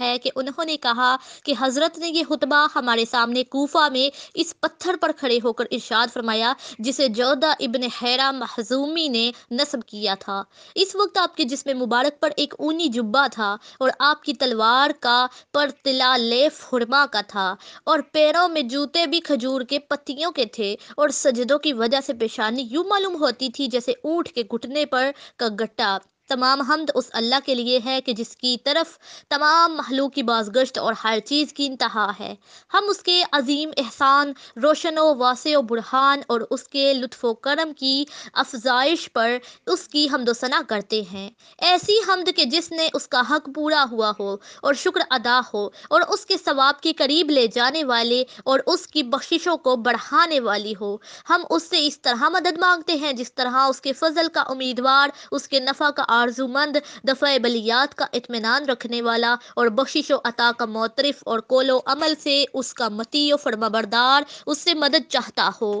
ہے کہ انہوں نے کہا کہ حضرت نے یہ خطبہ ہمارے سامنے کوفہ میں اس پتھر پر کھڑے ہو کر ارشاد فرمایا جسے جودہ ابن حیرہ مخزومی نے نصب کیا تھا۔ اس وقت آپ کے جسم مبارک پر ایک اونی جبہ تھا اور آپ کی تلوار کا پر طلا لیف خرما کا تھا اور پیروں میں جوتے بھی کھجور کے پتیوں کے تھے اور سجدوں کی وجہ سے پیشانی یوں معلوم ہوتی تھی جیسے اونٹ کے گھٹنے پر کا گٹا۔ تمام حمد اس اللہ کے لیے ہے کہ جس کی طرف تمام مخلوق کی بازگشت اور ہر چیز کی انتہا ہے۔ ہم اس کے عظیم احسان، روشن و واسع و برہان اور اس کے لطف و کرم کی افزائش پر اس کی حمد و ثنا کرتے ہیں، ایسی حمد کہ جس نے اس کا حق پورا ہوا ہو اور شکر ادا ہو اور اس کے ثواب کے قریب لے جانے والے اور اس کی بخششوں کو بڑھانے والی ہو۔ ہم اس سے اس طرح مدد مانگتے ہیں جس طرح اس کے فضل کا امیدوار، اس کے نفع کا آرزومند، دفع بلیات کا اطمینان رکھنے والا اور بخشش و عطا کا معترف اور قول و عمل سے اس کا مطیع و فرمانبردار اس سے مدد چاہتا ہو۔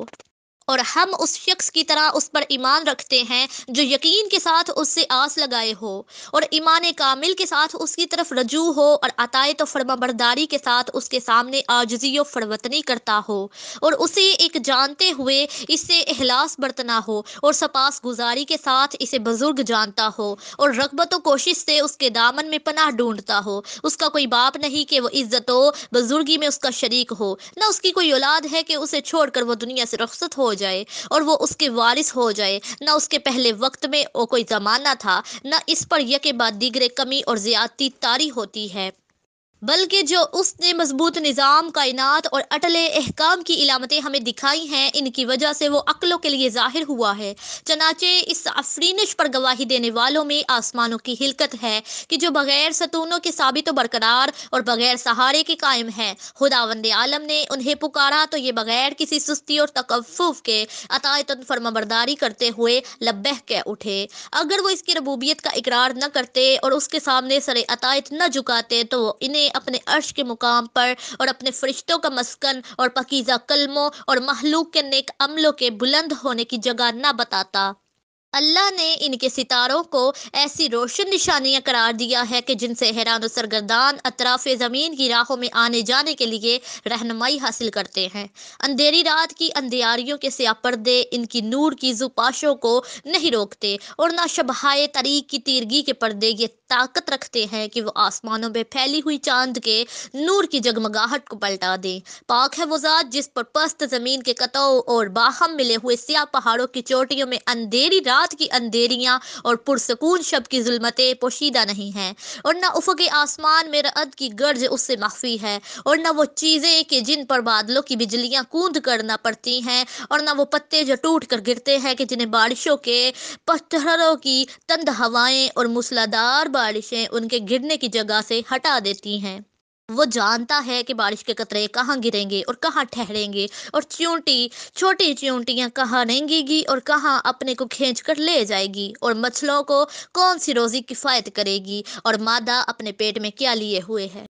اور ہم اس شخص کی طرح اس پر ایمان رکھتے ہیں جو یقین کے ساتھ اس سے آس لگائے ہو اور ایمان کامل کے ساتھ اس کی طرف رجوع ہو اور اطاعت و فرمانبرداری کے ساتھ اس کے سامنے عاجزی و فروتنی کرتا ہو اور اسے ایک جانتے ہوئے اس سے اخلاص برتنا ہو اور سپاس گزاری کے ساتھ اسے بزرگ جانتا ہو اور رغبت و کوشش سے اس کے دامن میں پناہ ڈھونڈتا ہو۔ اس کا کوئی باپ نہیں کہ وہ عزت و بزرگی میں اس کا شریک ہو، نہ اس کی کوئی اولاد ہے کہ اسے چھوڑ کر وہ دنیا سے رخصت ہو جائے اور وہ اس کے وارث ہو جائے، نہ اس کے پہلے وقت میں کوئی زمانہ تھا، نہ اس پر یکے بعد دیگرے کمی اور زیادتی طاری ہوتی ہے، بلکہ جو اس نے مضبوط نظام کائنات اور اٹل احکام کی علامتیں ہمیں دکھائی ہیں ان کی وجہ سے وہ عقلوں کے لیے ظاہر ہوا ہے۔ چنانچہ اس آفرینش پر گواہی دینے والوں میں آسمانوں کی ہلکت ہے کہ جو بغیر ستونوں کے ثابت و برقرار اور بغیر سہارے کے قائم ہے۔ خداوند عالم نے انہیں پکارا تو یہ بغیر کسی سستی اور تکفف کے اطاعت و فرمانبرداری کرتے ہوئے لبیک کہہ اٹھے۔ اگر وہ اس کی ربوبیت کا اقرار نہ کرتے اور اس کے سامنے سر اطاعت نہ جھکاتے تو وہ انہیں اپنے عرش کے مقام پر اور اپنے فرشتوں کا مسکن اور پاکیزہ کلموں اور مخلوق کے نیک عملوں کے بلند ہونے کی جگہ نہ بتاتا۔ اللہ نے ان کے ستاروں کو ایسی روشن نشانیاں قرار دیا ہے کہ جن سے حیران و سرگردان اطراف زمین کی راہوں میں آنے جانے کے لیے رہنمائی حاصل کرتے ہیں۔ اندھیری رات کی اندھیاریوں کے سیاہ پردے ان کی نور کی زوپاشوں کو نہیں روکتے اور نہ شبہائے طریق کی تیرگی کے پردے یہ طاقت رکھتے ہیں کہ وہ آسمانوں میں پھیلی ہوئی چاند کے نور کی جگمگاہٹ کو پلٹا دیں۔ پاک ہے وہ ذات جس پر پست زمین کے قطعوں اور باہم ملے ہوئے سیاہ پہاڑوں کی چوٹیوں میں اندھیری رات کی اندھیریاں اور پرسکون شب کی ظلمتیں پوشیدہ نہیں ہیں، اور نہ افق آسمان میں رعد کی گرج اس سے مخفی ہے، اور نہ وہ چیزیں کہ جن پر بادلوں کی بجلیاں کوند کرنا پڑتی ہیں، اور نہ وہ پتے جو ٹوٹ کر گرتے ہیں کہ جنہیں بارشوں کے پتھروں کی تند ہوائیں اور موسلادھار بارشیں ان کے گرنے کی جگہ سے ہٹا دیتی ہیں۔ وہ جانتا ہے کہ بارش کے قطرے کہاں گریں گے اور کہاں ٹھہریں گے، اور چھوٹی چیونٹیاں کہاں رینگیں گی اور کہاں اپنے کو کھینچ کر لے جائے گی، اور مچھلوں کو کون سی روزی کفایت کرے گی، اور مادہ اپنے پیٹ میں کیا لیے ہوئے ہے۔